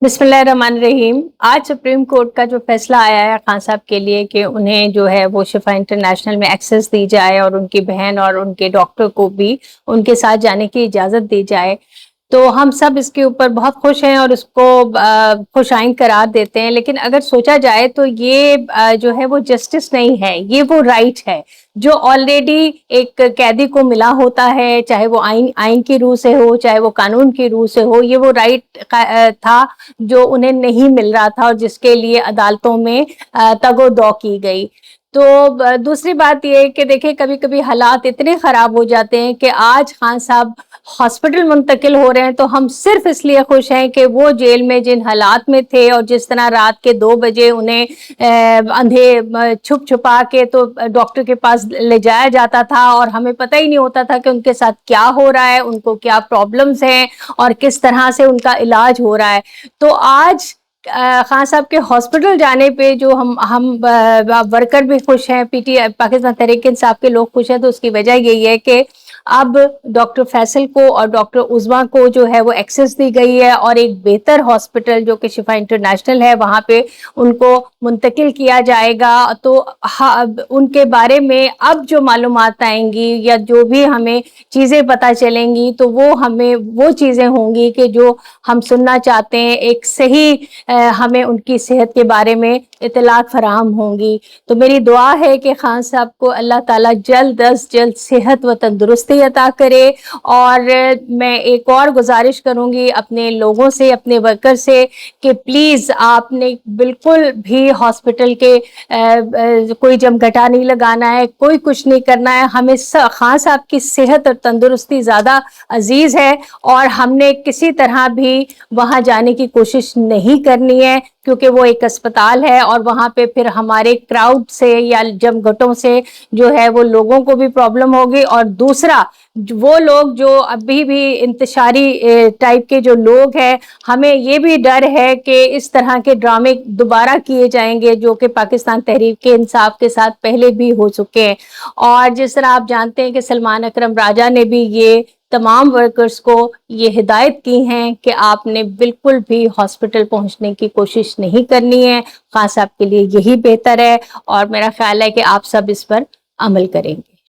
بسم اللہ الرحمن الرحیم۔ آج سپریم کورٹ کا جو فیصلہ آیا ہے خان صاحب کے لیے کہ انہیں جو ہے وہ شفا انٹرنیشنل میں ایکسیس دی جائے اور ان کی بہن اور ان کے ڈاکٹر کو بھی ان کے ساتھ جانے کی اجازت دی جائے، تو ہم سب اس کے اوپر بہت خوش ہیں اور اس کو خوش آئند قرار دیتے ہیں۔ لیکن اگر سوچا جائے تو یہ جو ہے وہ جسٹس نہیں ہے، یہ وہ رائٹ ہے جو آلریڈی ایک قیدی کو ملا ہوتا ہے، چاہے وہ آئین کی روح سے ہو، چاہے وہ قانون کی روح سے ہو۔ یہ وہ رائٹ تھا جو انہیں نہیں مل رہا تھا اور جس کے لیے عدالتوں میں تگ و دو کی گئی۔ تو دوسری بات یہ ہے کہ دیکھیں کبھی کبھی حالات اتنے خراب ہو جاتے ہیں کہ آج خان صاحب ہاسپٹل منتقل ہو رہے ہیں تو ہم صرف اس لیے خوش ہیں کہ وہ جیل میں جن حالات میں تھے اور جس طرح رات کے 2 بجے انہیں چھپ چھپا کے تو ڈاکٹر کے پاس لے جایا جاتا تھا اور ہمیں پتہ ہی نہیں ہوتا تھا کہ ان کے ساتھ کیا ہو رہا ہے، ان کو کیا پرابلمز ہیں اور کس طرح سے ان کا علاج ہو رہا ہے۔ تو آج خان صاحب کے ہاسپٹل جانے پہ جو ہم ورکر بھی خوش ہیں، پاکستان تحریک انصاف کے لوگ خوش ہیں، تو اس کی وجہ یہی ہے کہ اب ڈاکٹر فیصل کو اور ڈاکٹر عظمیٰ کو جو ہے وہ ایکسیس دی گئی ہے اور ایک بہتر ہاسپٹل جو کہ شفا انٹرنیشنل ہے وہاں پہ ان کو منتقل کیا جائے گا۔ تو ان کے بارے میں اب جو معلومات آئیں گی یا جو بھی ہمیں چیزیں پتہ چلیں گی تو وہ ہمیں وہ چیزیں ہوں گی کہ جو ہم سننا چاہتے ہیں، ایک صحیح ہمیں ان کی صحت کے بارے میں اطلاعات فراہم ہوں گی۔ تو میری دعا ہے کہ خان صاحب کو اللہ تعالیٰ جلد از جلد صحت و تندرستی عطا کرے، اور میں ایک اور گزارش کروں گی اپنے لوگوں سے، اپنے ورکر سے کہ پلیز آپ نے بالکل بھی ہاسپٹل کے کوئی جمگھٹا نہیں لگانا ہے، کوئی کچھ نہیں کرنا ہے۔ ہمیں خان صاحب کی صحت اور تندرستی زیادہ عزیز ہے اور ہم نے کسی طرح بھی وہاں جانے کی کوشش نہیں کرنی ہے، کیونکہ وہ ایک اسپتال ہے اور وہاں پہ پھر ہمارے کراؤڈ سے یا جمگھٹوں سے جو ہے وہ لوگوں کو بھی پرابلم ہوگی، اور دوسرا وہ لوگ جو ابھی بھی انتشاری ٹائپ کے جو لوگ ہیں، ہمیں یہ بھی ڈر ہے کہ اس طرح کے ڈرامے دوبارہ کیے جائیں گے جو کہ پاکستان تحریک انصاف کے ساتھ پہلے بھی ہو چکے ہیں۔ اور جس طرح آپ جانتے ہیں کہ سلمان اکرم راجہ نے بھی یہ تمام ورکرز کو یہ ہدایت کی ہیں کہ آپ نے بالکل بھی ہاسپٹل پہنچنے کی کوشش نہیں کرنی ہے، خان صاحب کے لیے یہی بہتر ہے، اور میرا خیال ہے کہ آپ سب اس پر عمل کریں گے۔